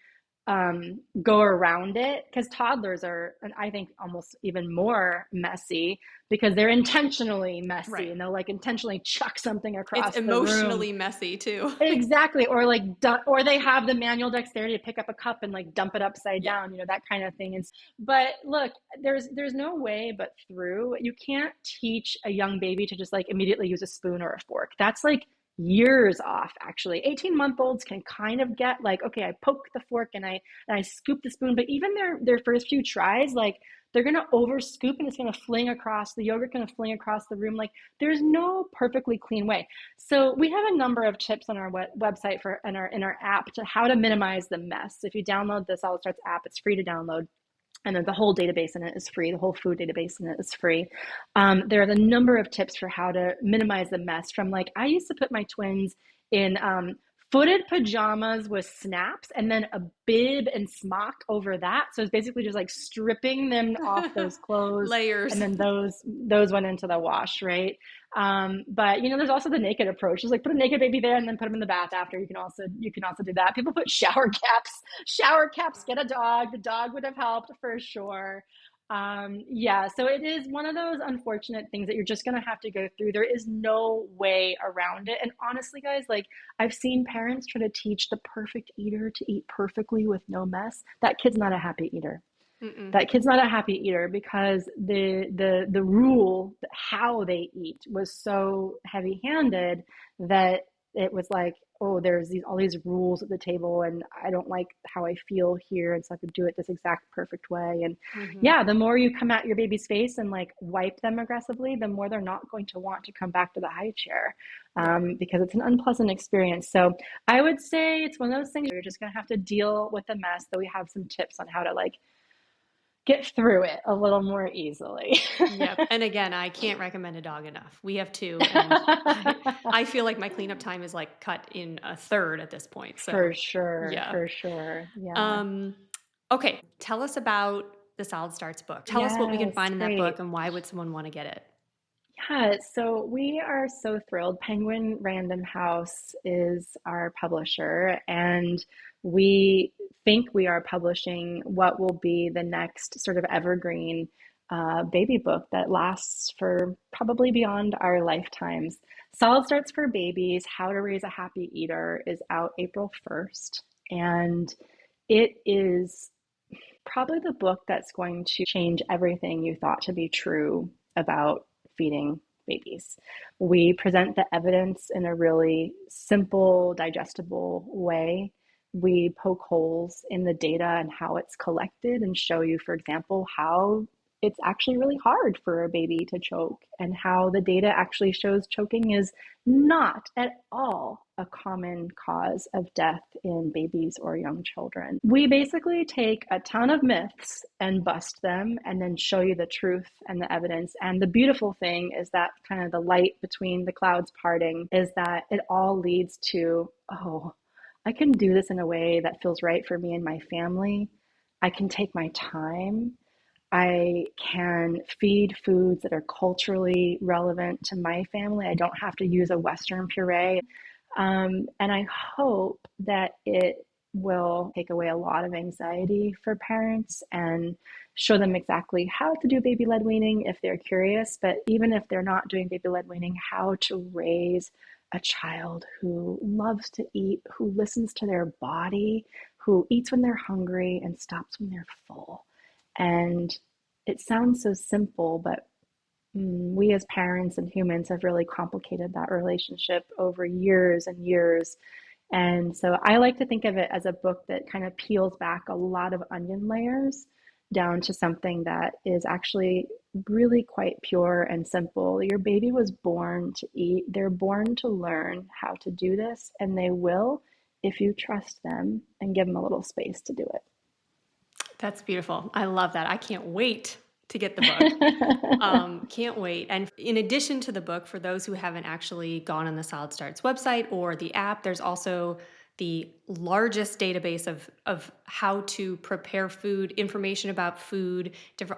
go around it, because toddlers are, and I think almost even more messy, because they're intentionally messy Right. and they'll like intentionally chuck something It's across the room. emotionally messy too. Exactly. Or like, or they have the manual dexterity to pick up a cup and like dump it upside Yeah. down, that kind of thing. And but look, there's no way but through. You can't teach a young baby to just like immediately use a spoon or a fork. That's like years off, actually. 18-month-olds can kind of get like, okay, I poke the fork and I scoop the spoon, but even their first few tries, like they're gonna over scoop and it's gonna fling across the yogurt, gonna fling across the room. Like there's no perfectly clean way. So we have a number of tips on our website in our app to how to minimize the mess. If you download the Solid Starts app, it's free to download. And then the whole database in it is free. The whole food database in it is free. There are a number of tips for how to minimize the mess. From like, I used to put my twins in footed pajamas with snaps and then a bib and smock over that. So it's basically just like stripping them off those clothes, Layers. and then those went into the wash, right? But there's also the naked approach. It's like put a naked baby there and then put them in the bath after. You can also do that. People put shower caps. Get a dog. The dog would have helped for sure. Yeah, so it is one of those unfortunate things that you're just going to have to go through. There is no way around it. And honestly, guys, like I've seen parents try to teach the perfect eater to eat perfectly with no mess. That kid's not a happy eater. Mm-mm. That kid's not a happy eater, because the rule, how they eat, was so heavy-handed that it was like, oh, there's all these rules at the table, and I don't like how I feel here, and so I have to do it this exact perfect way. And Mm-hmm. yeah, the more you come at your baby's face and like wipe them aggressively, the more they're not going to want to come back to the high chair, because it's an unpleasant experience. So I would say it's one of those things where you're just going to have to deal with the mess. Though we have some tips on how to like get through it a little more easily. Yep. And again, I can't recommend a dog enough. We have two, and I feel like my cleanup time is like cut in a third at this point. So For sure, yeah. for sure. Yeah. Okay. Tell us about the Solid Starts book. Tell us what we can Yes, find in that book, great. and why would someone want to get it? Yeah, so we are so thrilled. Penguin Random House is our publisher, and we think we are publishing what will be the next sort of evergreen baby book that lasts for probably beyond our lifetimes. Solid Starts for Babies: How to Raise a Happy Eater is out April 1st, and it is probably the book that's going to change everything you thought to be true about feeding babies. We present the evidence in a really simple, digestible way. We poke holes in the data and how it's collected, and show you, for example, how it's actually really hard for a baby to choke, and how the data actually shows choking is not at all a common cause of death in babies or young children. We basically take a ton of myths and bust them, and then show you the truth and the evidence. And the beautiful thing is that kind of the light between the clouds parting is that it all leads to, oh, I can do this in a way that feels right for me and my family. I can take my time. I can feed foods that are culturally relevant to my family. I don't have to use a Western puree. And I hope that it will take away a lot of anxiety for parents, and show them exactly how to do baby-led weaning if they're curious. But even if they're not doing baby-led weaning, how to raise a child who loves to eat, who listens to their body, who eats when they're hungry and stops when they're full. And it sounds so simple, but we as parents and humans have really complicated that relationship over years and years. And so I like to think of it as a book that kind of peels back a lot of onion layers down to something that is actually really quite pure and simple. Your baby was born to eat. They're born to learn how to do this, and they will if you trust them and give them a little space to do it. That's beautiful. I love that. I can't wait to get the book. Can't wait. And in addition to the book, for those who haven't actually gone on the Solid Starts website or the app, there's also the largest database of how to prepare food, information about food,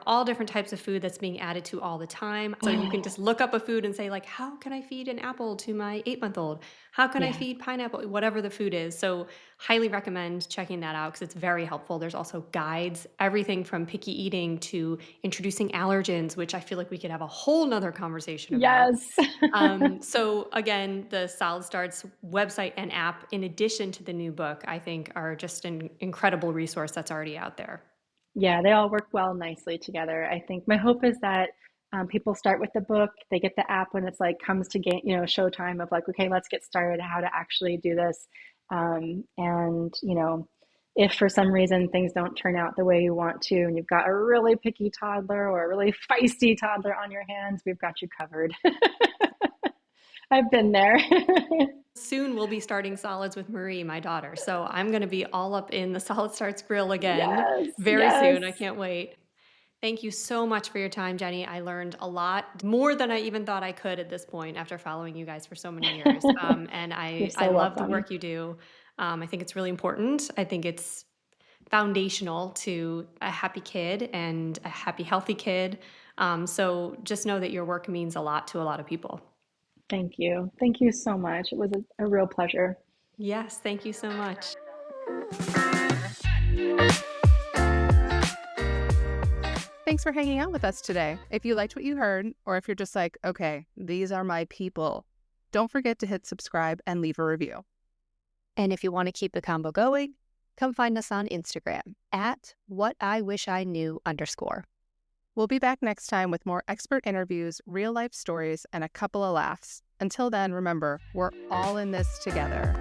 all different types of food that's being added to all the time. So you can just look up a food and say, like, how can I feed an apple to my 8-month-old? How can I feed pineapple? Whatever the food is. So highly recommend checking that out because it's very helpful. There's also guides, everything from picky eating to introducing allergens, which I feel like we could have a whole nother conversation about. Yes. So again, the Solid Starts website and app, in addition to the new book, I think are just an incredible resource that's already out there. Yeah, they all work well nicely together. I think my hope is that people start with the book, they get the app when it's like comes to game, showtime of like, okay, let's get started, how to actually do this. And if for some reason things don't turn out the way you want to, and you've got a really picky toddler or a really feisty toddler on your hands, we've got you covered. I've been there. Soon we'll be starting solids with Marie, my daughter. So I'm going to be all up in the Solid Starts grill again very soon. I can't wait. Thank you so much for your time, Jenny. I learned a lot, more than I even thought I could at this point after following you guys for so many years. And You're I so love the welcome. work you do. I think it's really important. I think it's foundational to a happy kid and a happy, healthy kid. So just know that your work means a lot to a lot of people. Thank you. Thank you so much. It was a real pleasure. Yes, thank you so much. Thanks for hanging out with us today. If you liked what you heard, or if you're just like, okay, these are my people, don't forget to hit subscribe and leave a review. And if you want to keep the combo going, come find us on Instagram at whatiwishiknew_. We'll be back next time with more expert interviews, real life stories, and a couple of laughs. Until then, remember, we're all in this together.